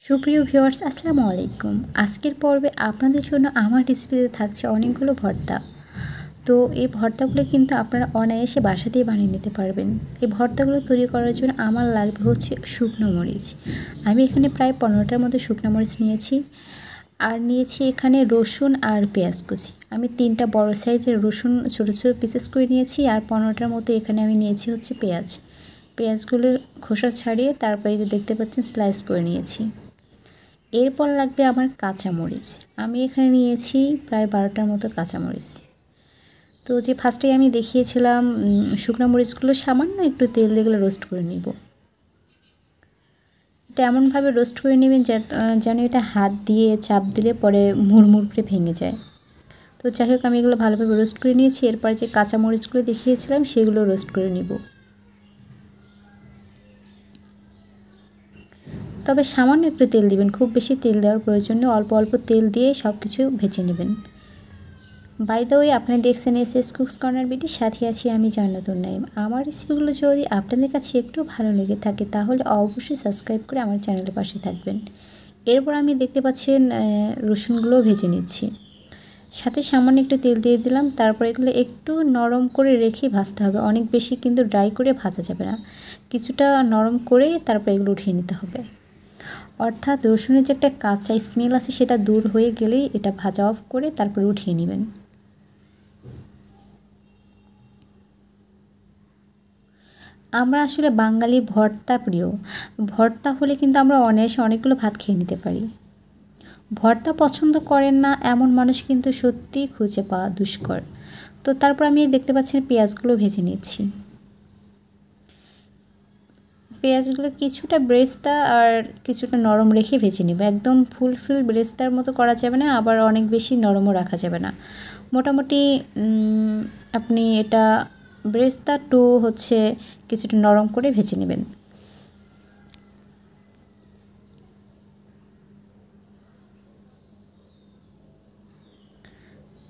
সুপ্রিয় ভিউয়ার্স আসসালামু আলাইকুম। আজকের পর্বে আপনাদের জন্য আমার রেসিপিতে থাকছে অনেকগুলো ভর্তা। তো এই ভর্তাগুলো কিন্তু আপনারা অনায়াসে বাসাতেই বানিয়ে নিতে পারবেন। এই ভর্তাগুলো তৈরি করার জন্য আমার লাগবে হচ্ছে শুকনো মরিচ। আমি এখানে প্রায় 15টার মতো শুকনো মরিচ নিয়েছি। আর নিয়েছি এখানে রসুন আর পেঁয়াজ কুচি। আমি 3টা বড় সাইজের রসুন ছোটো ছোটো পিসেস করে নিয়েছি। আর 15টার মতো এখানে আমি নিয়েছি হচ্ছে পেঁয়াজ। পেঁয়াজগুলোর খোসা ছাড়িয়ে তারপরে দেখতে পাচ্ছেন স্লাইস করে নিয়েছি। এরপর লাগবে আমার কাঁচামরিচ। আমি এখানে নিয়েছি প্রায় 12টার মতো কাঁচামরিচ। তো যে ফার্স্টে আমি দেখিয়েছিলাম শুকনো মরিচগুলো সামান্য একটু তেল দিয়ে এগুলো রোস্ট করে নিব। এটা এমনভাবে রোস্ট করে নেবেন যেন এটা হাত দিয়ে চাপ দিলে পরে মুড়মুড় করে ভেঙে যায়। তো যাই হোক আমি এগুলো ভালোভাবে রোস্ট করে নিয়েছি। এরপর যে কাঁচামরিচগুলো দেখিয়েছিলাম সেগুলো রোস্ট করে নিব। তবে সামান্য একটু তেল দিবেন, খুব বেশি তেল দেওয়ার প্রয়োজন নেই। অল্প অল্প তেল দিয়ে সব কিছু ভেজে নেবেন। বাই দ্য ওয়ে, আপনি দেখছেন এসএস কুকস কর্নার ভিডিওর সাথে আছি আমি জান্নাতুন নাইম। আমার রেসিপিগুলো যদি আপনাদের কাছে একটু ভালো লেগে থাকে তাহলে অবশ্যই সাবস্ক্রাইব করে আমার চ্যানেলের পাশে থাকবেন। এরপর আমি দেখতে পাচ্ছেন রসুনগুলোও ভেজে নিচ্ছি। সাথে সামান্য একটু তেল দিয়ে দিলাম। তারপর এগুলো একটু নরম করে রেখে ভাজতে হবে। অনেক বেশি কিন্তু ড্রাই করে ভাজা যাবে না, কিছুটা নরম করে তারপর এগুলো উঠিয়ে নিতে হবে। অর্থাৎ রসুনের যে একটা কাঁচা স্মেল আছে সেটা দূর হয়ে গেলেই এটা ভাজা অফ করে তারপর উঠিয়ে নেবেন। আমরা আসলে বাঙালি ভর্তা প্রিয়। ভর্তা হলে কিন্তু আমরা অনায়াসে অনেকগুলো ভাত খেয়ে নিতে পারি। ভর্তা পছন্দ করেন না এমন মানুষ কিন্তু সত্যিই খুঁজে পাওয়া দুষ্কর। তো তারপর আমি দেখতে পাচ্ছেন পেঁয়াজগুলো ভেজে নিচ্ছি। পেঁয়াজগুলো কিছুটা ব্রেস্তা আর কিছুটা নরম রেখে ভেজে নেব। একদম ফুল ব্রেস্তার মতো করা যাবে না, আবার অনেক বেশি নরমও রাখা যাবে না। মোটামুটি আপনি এটা ব্রেস্তা টু হচ্ছে কিছুটা নরম করে ভেজে নেবেন।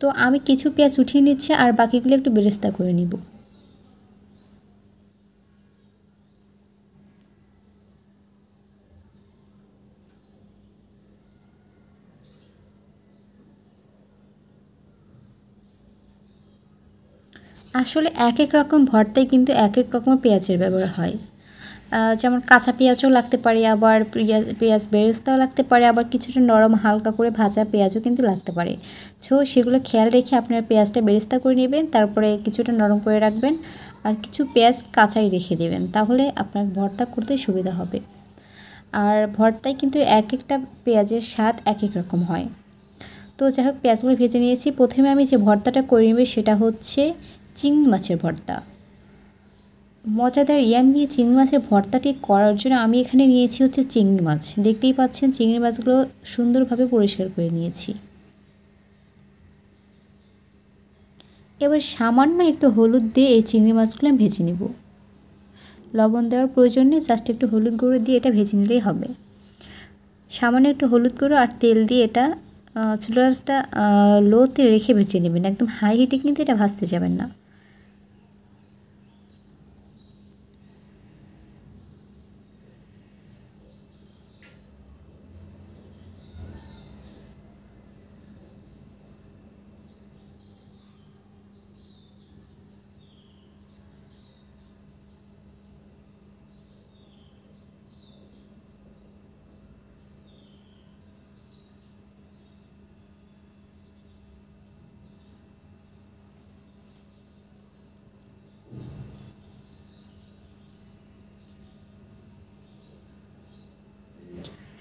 তো আমি কিছু পেঁয়াজ উঠিয়ে নিচ্ছি আর বাকিগুলো একটু বেরেস্তা করে নিব। আসলে এক এক রকম ভর্তায় কিন্তু এক এক রকম পেঁয়াজের ব্যবহার হয়। যেমন কাঁচা পেঁয়াজও লাগতে পারে, আবার পেঁয়াজ বেরেস্তাও লাগতে পারে, আবার কিছুটা নরম হালকা করে ভাজা পেঁয়াজও কিন্তু লাগতে পারে। সেগুলো খেয়াল রেখে আপনারা পেঁয়াজটা বেরেস্তা করে নেবেন, তারপরে কিছুটা নরম করে রাখবেন আর কিছু পেঁয়াজ কাঁচাই রেখে দেবেন, তাহলে আপনার ভর্তা করতে সুবিধা হবে। আর ভর্তায় কিন্তু এক একটা পেঁয়াজের স্বাদ এক এক রকম হয়। তো যাই হোক পেঁয়াজগুলো ভেজে নিয়েছি। প্রথমে আমি যে ভর্তাটা করে নেব সেটা হচ্ছে চিংড়ি মাছের ভর্তা। মজাদার ইয়াম্মি চিংড়ি মাছের ভর্তাটি করার জন্য আমি এখানে নিয়েছি হচ্ছে চিংড়ি মাছ। দেখতেই পাচ্ছেন চিংড়ি মাছগুলো সুন্দরভাবে পরিষ্কার করে নিয়েছি। এবার সামান্য একটু হলুদ দিয়ে এই চিংড়ি মাছগুলো আমি ভেজে নেব। লবণ দেওয়ার প্রয়োজন নেই, জাস্ট একটু হলুদ গুঁড়ো দিয়ে এটা ভেজে নিলেই হবে। সামান্য একটু হলুদ গুঁড়ো আর তেল দিয়ে এটা চুলাটা লোতে রেখে ভেজে নেবেন। একদম হাই হিটে কিন্তু এটা ভাজতে যাবেন না।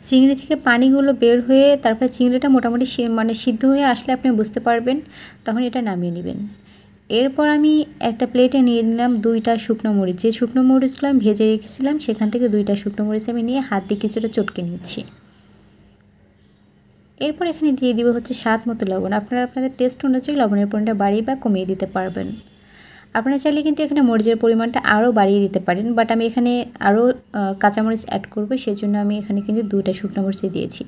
চিংড়ি থেকে পানিগুলো বের হয়ে তারপরে চিংড়িটা মোটামুটি সিদ্ধ হয়ে আসলে আপনি বুঝতে পারবেন, তখন এটা নামিয়ে নেবেন। এরপর আমি একটা প্লেটে নিয়ে নিলাম 2টা শুকনো মরিচ। যে শুকনো মরিচগুলো আমি ভেজে রেখেছিলাম সেখান থেকে 2টা শুকনো মরিচ আমি নিয়ে হাত দিয়ে কিছুটা চটকে নিচ্ছি। এরপর এখানে দিয়ে দিব হচ্ছে স্বাদ মতো লবণ। আপনারা আপনাদের টেস্ট অনুযায়ী লবণের পরিমাণটা বাড়িয়ে বা কমিয়ে দিতে পারবেন। আপনারা চাইলে কিন্তু এখানে মরিচের পরিমাণটা আরও বাড়িয়ে দিতে পারেন, বাট আমি এখানে আরও কাঁচামরিচ অ্যাড করব, সেজন্য আমি এখানে কিন্তু 2টা শুকনো মরিচ দিয়েছি।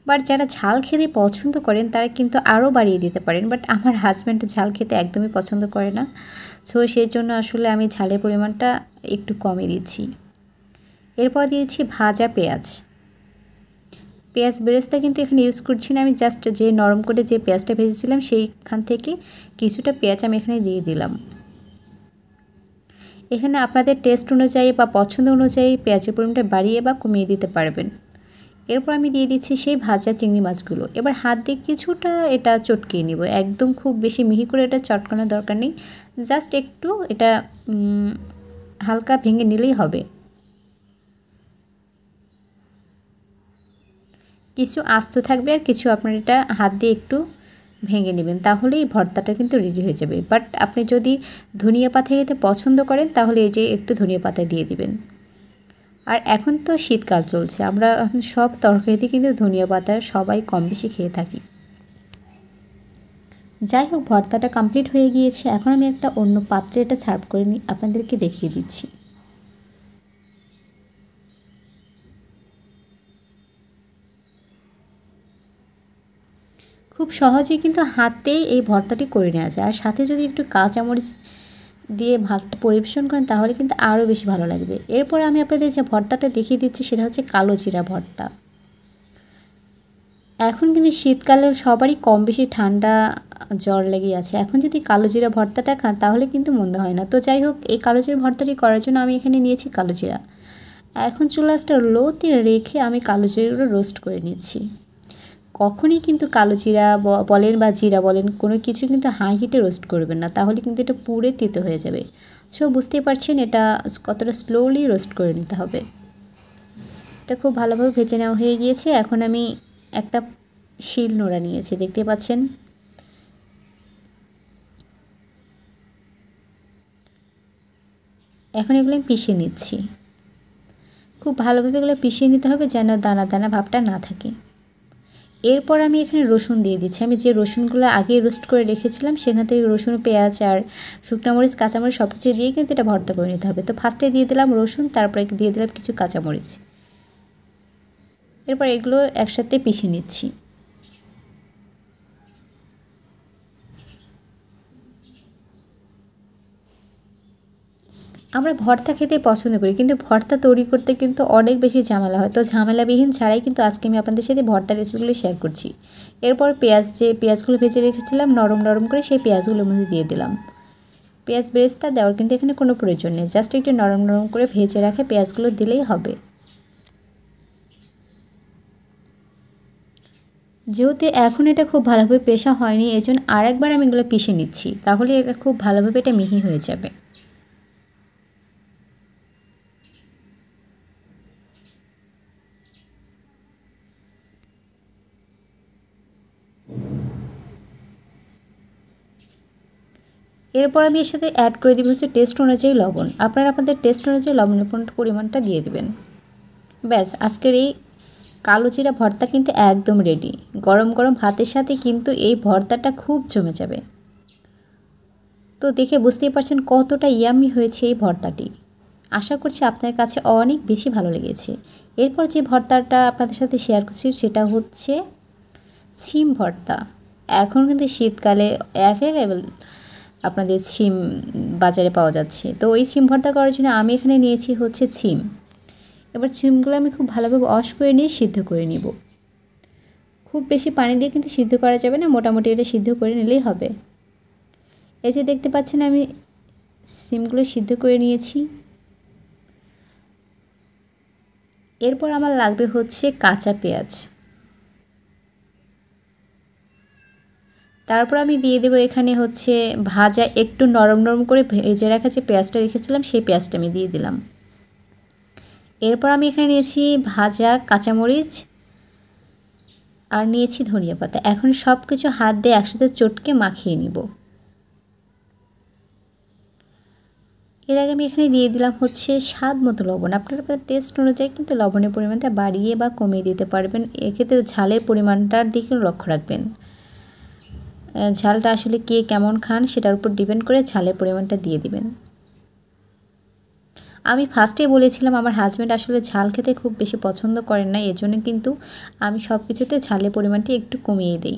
বাট যারা ঝাল খেতে পছন্দ করেন তারা কিন্তু আরও বাড়িয়ে দিতে পারেন, বাট আমার হাজব্যান্ড ঝাল খেতে একদমই পছন্দ করে না। সেই জন্য আসলে আমি ঝালের পরিমাণটা একটু কমই দিচ্ছি। এরপর দিয়েছি ভাজা পেঁয়াজ। পেঁয়াজ বেরেস্তা কিন্তু এখানে ইউজ করছি না, আমি জাস্ট যে নরম করে যে পেঁয়াজটা ভেজেছিলাম সেইখান থেকে কিছুটা পেঁয়াজ আমি এখানে দিয়ে দিলাম। এখানে আপনাদের টেস্ট অনুযায়ী বা পছন্দ অনুযায়ী পেঁয়াজের পরিমাণটা বাড়িয়ে বা কমিয়ে দিতে পারবেন। এরপর আমি দিয়ে দিচ্ছি সেই ভাজা চিংড়ি মাছগুলো। এবার হাত দিয়ে কিছুটা এটা চটকিয়ে নিব, একদম খুব বেশি মিহি করে এটা চটকানোর দরকার নেই, জাস্ট একটু এটা হালকা ভেঙে নিলেই হবে। কিছু আস্ত থাকবে আর কিছু আপনার এটা হাত দিয়ে একটু ভেঙে নেবেন, তাহলেই ভর্তাটা কিন্তু রেডি হয়ে যাবে। বাট আপনি যদি ধনিয়া পাতা খেতে পছন্দ করেন তাহলে এই যে একটু ধনিয়া পাতা দিয়ে দিবেন। আর এখন তো শীতকাল চলছে, আমরা সব তরকারিতে কিন্তু ধনিয়া পাতা সবাই কম বেশি খেয়ে থাকি। যাই হোক, ভর্তাটা কমপ্লিট হয়ে গিয়েছে। এখন আমি একটা অন্য পাত্রে এটা সার্ভ করে আপনাদেরকে দেখিয়ে দিচ্ছি। খুব সহজেই কিন্তু হাতেই এই ভর্তাটি করে নেওয়া যায়, আর সাথে যদি একটু কাঁচামরিচ দিয়ে ভাতটা পরিবেশন করেন তাহলে কিন্তু আরও বেশি ভালো লাগবে। এরপর আমি আপনাদের যে ভর্তাটা দেখিয়ে দিচ্ছি সেটা হচ্ছে কালো জিরা ভর্তা। এখন কিন্তু শীতকালে সবারই কম বেশি ঠান্ডা জ্বর লেগে আছে, এখন যদি কালো জিরা ভর্তাটা খান তাহলে কিন্তু মন্দ হয় না। তো যাই হোক, এই কালো জিরা ভর্তাটি করার জন্য আমি এখানে নিয়েছি কালো জিরা। এখন চুলাটা লোতে রেখে আমি কালো জিরাগুলো রোস্ট করে নিচ্ছি। কখনই কিন্তু কালো জিরা বলেন বা জিরা বলেন কোনো কিছু কিন্তু হাই হিটে রোস্ট করবেন না, তাহলে কিন্তু এটা পুড়ে তিতো হয়ে যাবে। সো বুঝতেই পারছেন এটা কতটা স্লোলি রোস্ট করে নিতে হবে। এটা খুব ভালোভাবে ভেজে নেওয়া হয়ে গিয়েছে। এখন আমি একটা শিল নোড়া নিয়েছি, দেখতে পাচ্ছেন। এখন এগুলো আমি পিষে নিচ্ছি। খুব ভালোভাবে এগুলো পিষিয়ে নিতে হবে যেন দানা দানা ভাবটা না থাকে। এরপর আমি এখানে রসুন দিয়ে দিচ্ছি। আমি যে রসুনগুলো আগে রোস্ট করে রেখেছিলাম সেখান থেকে রসুন, পেঁয়াজ আর শুকনো মরিচ, কাঁচামরিচ সব কিছু দিয়ে কিন্তু এটা ভর্তা করে নিতে হবে। তো ফার্স্টে দিয়ে দিলাম রসুন, তারপরে দিয়ে দিলাম কিছু কাঁচামরিচ। এরপর এগুলো একসাথে পিষে নিচ্ছি। আমরা ভর্তা খেতে পছন্দ করি, কিন্তু ভর্তা তৈরি করতে কিন্তু অনেক বেশি ঝামেলা হয়। তো ঝামেলাবিহীন ছাড়াই কিন্তু আজকে আমি আপনাদের সাথে ভর্তা রেসিপিগুলো শেয়ার করছি। এরপর পেঁয়াজগুলো ভেজে রেখেছিলাম নরম নরম করে, সেই পেঁয়াজগুলোর মধ্যে দিয়ে দিলাম। পেঁয়াজ বেরেস্তা দেওয়ার কিন্তু এখানে কোনো প্রয়োজন নেই, জাস্ট একটু নরম নরম করে ভেজে রাখে পেঁয়াজগুলো দিলেই হবে। যেহেতু এখন এটা খুব ভালোভাবে পেশা হয়নি, এজন্য আরেকবার আমি এগুলো পিষে নিচ্ছি, তাহলে এটা খুব ভালোভাবে এটা মিহি হয়ে যাবে। এরপর আমি এর সাথে অ্যাড করে দিব হচ্ছে টেস্ট অনুযায়ী লবণ। আপনারা আপনাদের টেস্ট অনুযায়ী লবণের পরিমাণটা দিয়ে দেবেন। ব্যাস, আজকের এই কালো জিরা ভর্তা কিন্তু একদম রেডি। গরম গরম ভাতের সাথে কিন্তু এই ভর্তাটা খুব জমে যাবে। তো দেখে বুঝতেই পারছেন কতটা ইয়ামি হয়েছে এই ভর্তাটি। আশা করছি আপনার কাছে অনেক বেশি ভালো লেগেছে। এরপর যে ভর্তাটা আপনাদের সাথে শেয়ার করছি সেটা হচ্ছে শিম ভর্তা। এখন কিন্তু শীতকালে অ্যাভেলেবেল আপনাদের শিম বাজারে পাওয়া যাচ্ছে। তো ওই শিম ভর্তা করার জন্য আমি এখানে নিয়েছি হচ্ছে শিম। এবার শিমগুলো আমি খুব ভালোভাবে ওয়াশ করে নিয়ে সিদ্ধ করে নিব। খুব বেশি পানি দিয়ে কিন্তু সিদ্ধ করা যাবে না, মোটামুটি এটা সিদ্ধ করে নিলেই হবে। এই যে দেখতে পাচ্ছেন আমি শিমগুলো সিদ্ধ করে নিয়েছি। এরপর আমার লাগবে হচ্ছে কাঁচা পেঁয়াজ। তারপর আমি দিয়ে দেবো এখানে হচ্ছে ভাজা একটু নরম নরম করে ভেজে রাখা যে পেঁয়াজটা রেখেছিলাম সেই পেঁয়াজটা আমি দিয়ে দিলাম। এরপর আমি এখানে নিয়েছি ভাজা কাঁচামরিচ আর নিয়েছি ধনিয়া পাতা। এখন সব কিছু হাত দিয়ে একসাথে চটকে মাখিয়ে নিব। এর আগে আমি এখানে দিয়ে দিলাম হচ্ছে স্বাদ মতো লবণ। আপনারা আপনাদের টেস্ট অনুযায়ী কিন্তু লবণের পরিমাণটা বাড়িয়ে বা কমিয়ে দিতে পারবেন। এক্ষেত্রে ঝালের পরিমাণটার দিকে লক্ষ্য রাখবেন। ঝালটা আসলে কে কেমন খান সেটার উপর ডিপেন্ড করে ঝালের পরিমাণটা দিয়ে দিবেন। আমি ফার্স্টেই বলেছিলাম আমার হাজব্যান্ড আসলে ঝাল খেতে খুব বেশি পছন্দ করেন না, এজন্য কিন্তু আমি সব কিছুতে ঝালের পরিমাণটি একটু কমিয়ে দিই।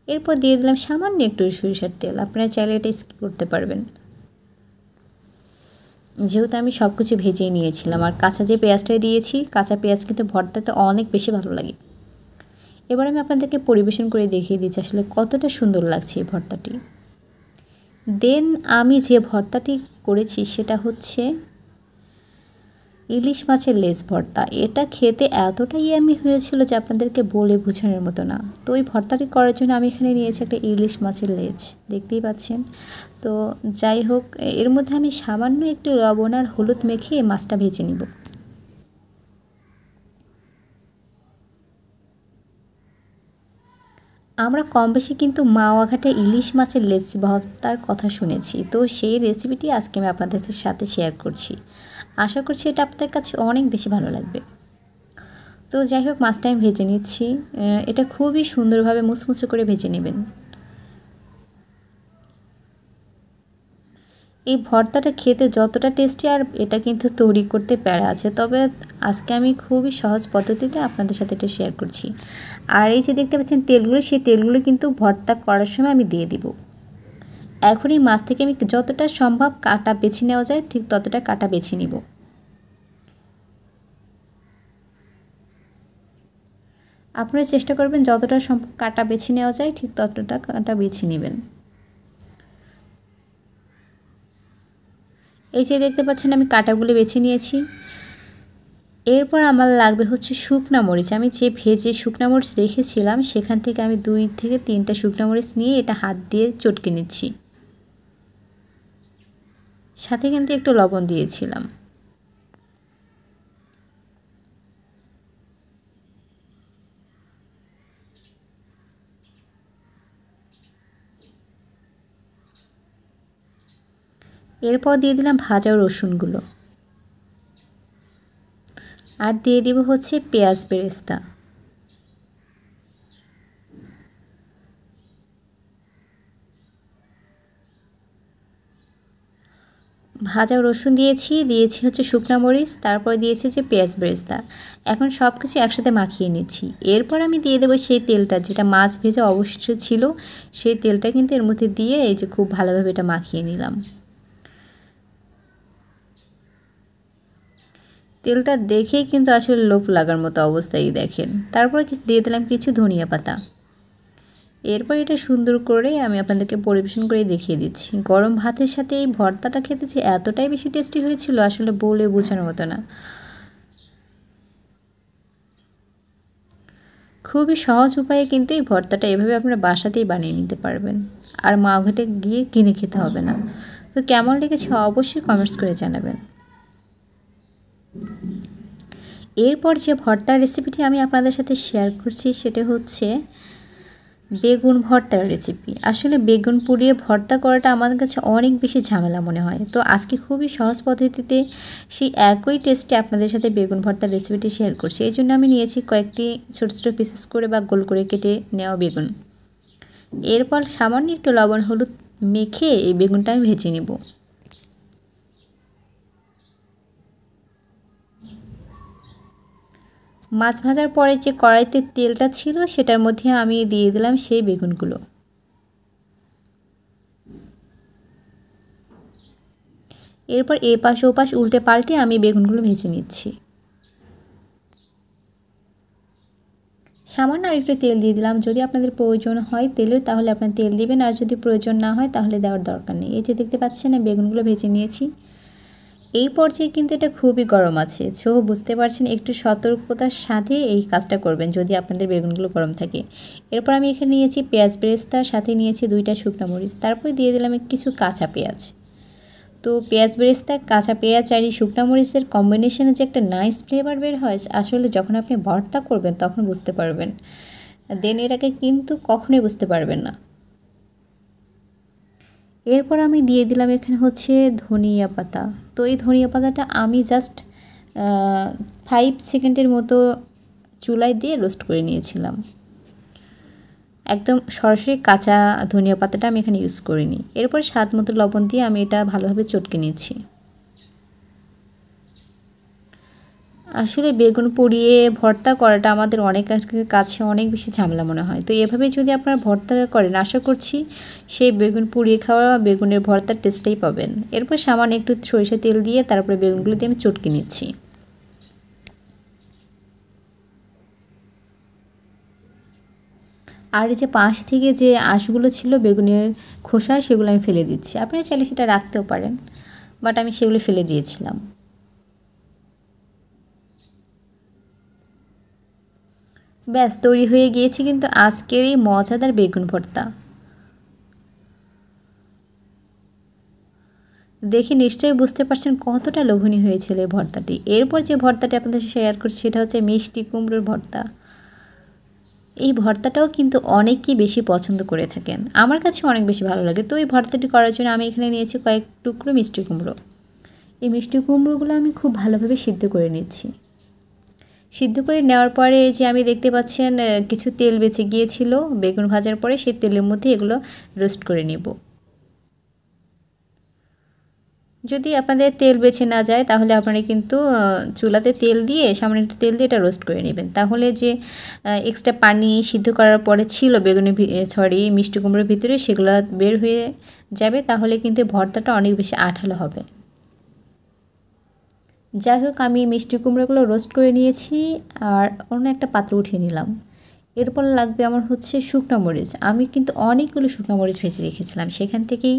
এরপর দিয়ে দিলাম সামান্য একটু সরিষার তেল। আপনারা চাইলে এটা স্কিপ করতে পারবেন, যেহেতু আমি সব কিছু ভেজে নিয়েছিলাম। আর কাঁচা যে পেঁয়াজটা দিয়েছি, কাঁচা পেঁয়াজ কিন্তু ভর্তাটা অনেক বেশি ভালো লাগে। এবার আমি আপনাদেরকে পরিবেশন করে দেখিয়ে দিচ্ছি আসলে কতটা সুন্দর লাগছে এই ভর্তাটি। দেন আমি যে ভর্তাটি করেছি সেটা হচ্ছে ইলিশ মাছের লেজ ভর্তা। এটা খেতে এতটাই ইয়ামি হয়েছিল যে আপনাদেরকে বলে বোঝানোর মতো না। তো ওই ভর্তাটি করার জন্য আমি এখানে নিয়েছি একটা ইলিশ মাছের লেজ, দেখতেই পাচ্ছেন। তো যাই হোক, এর মধ্যে আমি সামান্য একটু লবণ আর হলুদ মেখে মাছটা ভেজে নিব। আমরা কম বেশি কিন্তু মাওয়া ঘাটে ইলিশ মাছের লেজ ভর্তার কথা শুনেছি। তো সেই রেসিপিটি আজকে আমি আপনাদের সাথে শেয়ার করছি। আশা করছি এটা আপনাদের কাছে অনেক বেশি ভালো লাগবে। তো যাই হোক, মাছটা আমি ভেজে নিচ্ছি। এটা খুবই সুন্দরভাবে মুচমুচে করে ভেজে নেবেন। এই ভর্তাটা খেতে যতটা টেস্টি, আর এটা কিন্তু তৈরি করতে প্যারা আছে, তবে আজকে আমি খুবই সহজ পদ্ধতিতে আপনাদের সাথে এটা শেয়ার করছি। আর এই যে দেখতে পাচ্ছেন তেলগুলো, সেই তেলগুলো কিন্তু ভর্তা করার সময় আমি দিয়ে দিব। এখন এই মাছ থেকে আমি যতটা সম্ভব কাটা বেছে নেওয়া যায় ঠিক ততটা কাটা বেছে নিব। আপনারা চেষ্টা করবেন যতটা সম্ভব কাটা বেছে নেওয়া যায় ঠিক ততটা কাটা বেছে নেবেন। এই যে দেখতে পাচ্ছেন আমি কাটাগুলো বেছে নিয়েছি। এরপর আমার লাগবে হচ্ছে শুকনা মরিচ। আমি যে ভেজে শুকনা মরিচ রেখেছিলাম সেখান থেকে আমি 2 থেকে 3টা শুকনা মরিচ নিয়ে এটা হাত দিয়ে চটকে নিচ্ছি। সাথে কিন্তু একটু লবণ দিয়েছিলাম। এরপর দিয়ে দিলাম ভাজা রসুনগুলো, আর দিয়ে দিব হচ্ছে পেঁয়াজ বেরেস্তা। ভাজা রসুন দিয়েছি হচ্ছে শুকনা মরিচ, তারপর দিয়েছি হচ্ছে পেঁয়াজ বেরেস্তা। এখন সব কিছু একসাথে মাখিয়ে নিচ্ছি। এরপর আমি দিয়ে দেবো সেই তেলটা, যেটা মাছ ভেজে অবশিষ্ট ছিল, সেই তেলটা কিন্তু এর মধ্যে দিয়ে এই যে খুব ভালোভাবে এটা মাখিয়ে নিলাম। তেলটা দেখেই কিন্তু আসলে লোভ লাগার মতো অবস্থায় দেখেন। তারপর দিয়ে দিলাম কিছু ধনিয়া পাতা। এরপর এটা সুন্দর করে আমি আপনাদেরকে পরিবেশন করে দেখিয়ে দিচ্ছি। গরম ভাতের সাথে এই ভর্তাটা খেতে যে এতটাই বেশি টেস্টি হয়েছিল আসলে বলে বোঝানোর মতো না। খুবই সহজ উপায়ে কিন্তু এই ভর্তাটা এভাবে আপনারা বাসাতেই বানিয়ে নিতে পারবেন, আর মাওঘাটে গিয়ে কিনে খেতে হবে না। তো কেমন লেগেছে অবশ্যই কমেন্টস করে জানাবেন। এরপর যে ভর্তার রেসিপিটি আমি আপনাদের সাথে শেয়ার করছি সেটা হচ্ছে বেগুন ভর্তার রেসিপি। আসলে বেগুন পুড়িয়ে ভর্তা করাটা আমার কাছে অনেক বেশি ঝামেলা মনে হয়। তো আজকে খুবই সহজ পদ্ধতিতে সেই একই টেস্টে আপনাদের সাথে বেগুন ভর্তার রেসিপিটি শেয়ার করছি। এই জন্য আমি নিয়েছি কয়েকটি ছোটো ছোটো পিসেস করে বা গোল করে কেটে নেওয়া বেগুন। এরপর সামান্য একটু লবণ হলুদ মেখে এই বেগুনটা আমি ভেজে নেব। মাছ ভাজার পরে যে কড়াইতে তেলটা ছিল সেটার মধ্যে আমি দিয়ে দিলাম সেই বেগুনগুলো। এরপর এপাশ ওপাশ উল্টে পাল্টে আমি বেগুনগুলো ভেজে নিচ্ছি। সামান্য আর একটু তেল দিয়ে দিলাম। যদি আপনাদের প্রয়োজন হয় তেলের তাহলে আপনার তেল দিবেন, আর যদি প্রয়োজন না হয় তাহলে দেওয়ার দরকার নেই। এই যে দেখতে পাচ্ছেন বেগুনগুলো ভেজে নিয়েছি। এই পর্যায়ে কিন্তু এটা খুবই গরম আছে, সো বুঝতে পারছেন একটু সতর্কতার সাথে এই কাজটা করবেন যদি আপনাদের বেগুনগুলো গরম থাকে। এরপর আমি এখানে নিয়েছি পেঁয়াজ বেরেস্তা, সাথে নিয়েছি 2টা শুকনো মরিচ, তারপর দিয়ে দিলাম কিছু কাঁচা পেঁয়াজ। তো পেঁয়াজ বেরেস্তা, কাঁচা পেঁয়াজ আর এই শুকনো মরিচের কম্বিনেশনে যে একটা নাইস ফ্লেভার বের হয় আসলে যখন আপনি ভর্তা করবেন তখন বুঝতে পারবেন, দেন এটাকে কিন্তু কখনোই বুঝতে পারবেন না। এরপর আমি দিয়ে দিলাম এখানে হচ্ছে ধনিয়া পাতা। তো এই ধনিয়া পাতাটা আমি জাস্ট 5 সেকেন্ডের মতো চুলায় দিয়ে রোস্ট করে নিয়েছিলাম। একদম সরাসরি কাঁচা ধনিয়া পাতাটা আমি এখানে ইউজ করিনি। এরপর স্বাদ মতো লবণ দিয়ে আমি এটা ভালোভাবে চটকে নিচ্ছি। আসলে বেগুন পুড়িয়ে ভর্তা করাটা আমাদের অনেকের কাছে অনেক বেশি ঝামেলা মনে হয়। তো এভাবে যদি আপনারা ভর্তা করেন আশা করছি সেই বেগুন পুড়িয়ে খাওয়া বেগুনের ভর্তার টেস্টটাই পাবেন। এরপর সামান্য একটু সরিষা তেল দিয়ে তারপরে বেগুনগুলো দিয়ে আমি চটকে নিচ্ছি। আর এই যে পাশ থেকে যে আঁশগুলো ছিল বেগুনের খোসা, সেগুলো আমি ফেলে দিচ্ছি। আপনারা চাইলে সেটা রাখতেও পারেন, বাট আমি সেগুলো ফেলে দিয়েছিলাম। ব্যাস তৈরি হয়ে গিয়েছে কিন্তু আজকের এই মজাদার বেগুন ভর্তা। দেখে নিশ্চয়ই বুঝতে পারছেন কতটা লোভনীয় হয়েছিল এই ভর্তাটি। এরপর যে ভর্তাটি আপনাদের সাথে শেয়ার করছি সেটা হচ্ছে মিষ্টি কুমড়োর ভর্তা। এই ভর্তাটাও কিন্তু অনেকেই বেশি পছন্দ করে থাকেন, আমার কাছে অনেক বেশি ভালো লাগে। তো এই ভর্তাটি করার জন্য আমি এখানে নিয়েছি কয়েক টুকরো মিষ্টি কুমড়ো। এই মিষ্টি কুমড়োগুলো আমি খুব ভালোভাবে সিদ্ধ করে নিচ্ছি। সিদ্ধ করে নেওয়ার পরে যে আমি দেখতে পাচ্ছেন কিছু তেল বেঁচে গিয়েছিল বেগুন ভাজার পরে, সেই তেলের মধ্যে এগুলো রোস্ট করে নেব। যদি আপনাদের তেল বেঁচে না যায় তাহলে আপনারা কিন্তু চুলাতে তেল দিয়ে সামান্য একটু তেল দিয়ে এটা রোস্ট করে নেবেন। তাহলে যে এক্সট্রা পানি সিদ্ধ করার পরে ছিল বেগুনের মিষ্টি কুমড়োর ভিতরে, সেগুলো বের হয়ে যাবে। তাহলে কিন্তু ভর্তাটা অনেক বেশি আঠালো হবে। যাই হোক, আমি মিষ্টি কুমড়োগুলো রোস্ট করে নিয়েছি আর অন্য একটা পাত্র উঠিয়ে নিলাম। এরপর লাগবে আমার হচ্ছে শুকনো মরিচ। আমি কিন্তু অনেকগুলো শুকনো মরিচ ভেজে রেখেছিলাম, সেখান থেকেই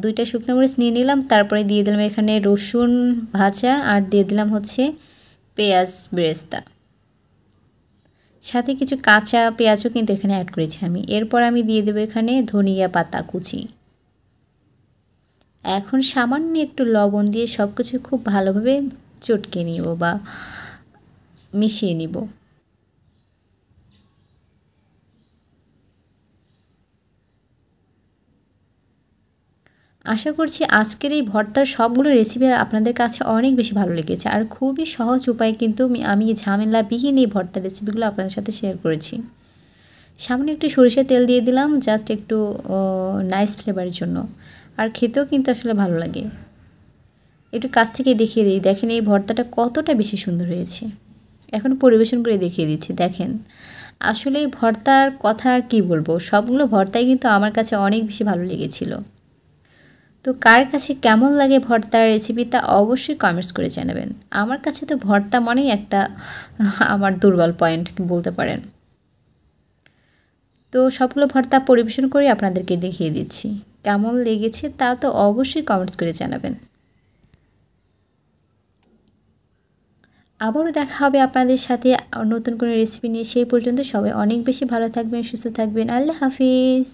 2টা শুকনো মরিচ নিয়ে নিলাম। তারপরে দিয়ে দিলাম এখানে রসুন ভাজা আর দিয়ে দিলাম হচ্ছে পেঁয়াজ বেরেস্তা, সাথে কিছু কাঁচা পেঁয়াজও কিন্তু এখানে অ্যাড করেছি আমি। এরপর আমি দিয়ে দেবো এখানে ধনিয়া পাতা কুচি। এখন সামান্য একটু লবণ দিয়ে সব কিছু খুব ভালোভাবে চটকে নিব বা মিশিয়ে নিব। আশা করছি আজকের এই ভর্তার সবগুলো রেসিপি আপনাদের কাছে অনেক বেশি ভালো লেগেছে। আর খুবই সহজ উপায়ে কিন্তু আমি ঝামেলাবিহীন এই ভর্তার রেসিপিগুলো আপনাদের সাথে শেয়ার করেছি। সামনে একটু সরিষার তেল দিয়ে দিলাম, জাস্ট একটু নাইস ফ্লেভারের জন্য। আর খেতেও কিন্তু আসলে ভালো লাগে। একটু কাছ থেকে দেখিয়ে দিই, দেখেন এই ভর্তাটা কতটা বেশি সুন্দর হয়েছে। এখন পরিবেশন করে দেখিয়ে দিচ্ছি। দেখেন আসলে এই ভর্তার কথা আর কী বলবো, সবগুলো ভর্তাই কিন্তু আমার কাছে অনেক বেশি ভালো লেগেছিল। তো কার কাছে কেমন লাগে ভর্তার রেসিপিটা অবশ্যই কমেন্টস করে জানাবেন। আমার কাছে তো ভর্তা মানেই একটা আমার দুর্বল পয়েন্ট বলতে পারেন। তো সবগুলো ভর্তা পরিবেশন করে আপনাদেরকে দেখিয়ে দিচ্ছি। কেমন লেগেছে তা তো অবশ্যই কমেন্টস করে জানাবেন। আবারও দেখা হবে আপনাদের সাথে নতুন কোনো রেসিপি নিয়ে। সেই পর্যন্ত সবাই অনেক বেশি ভালো থাকবেন, সুস্থ থাকবেন। আল্লাহ হাফিজ।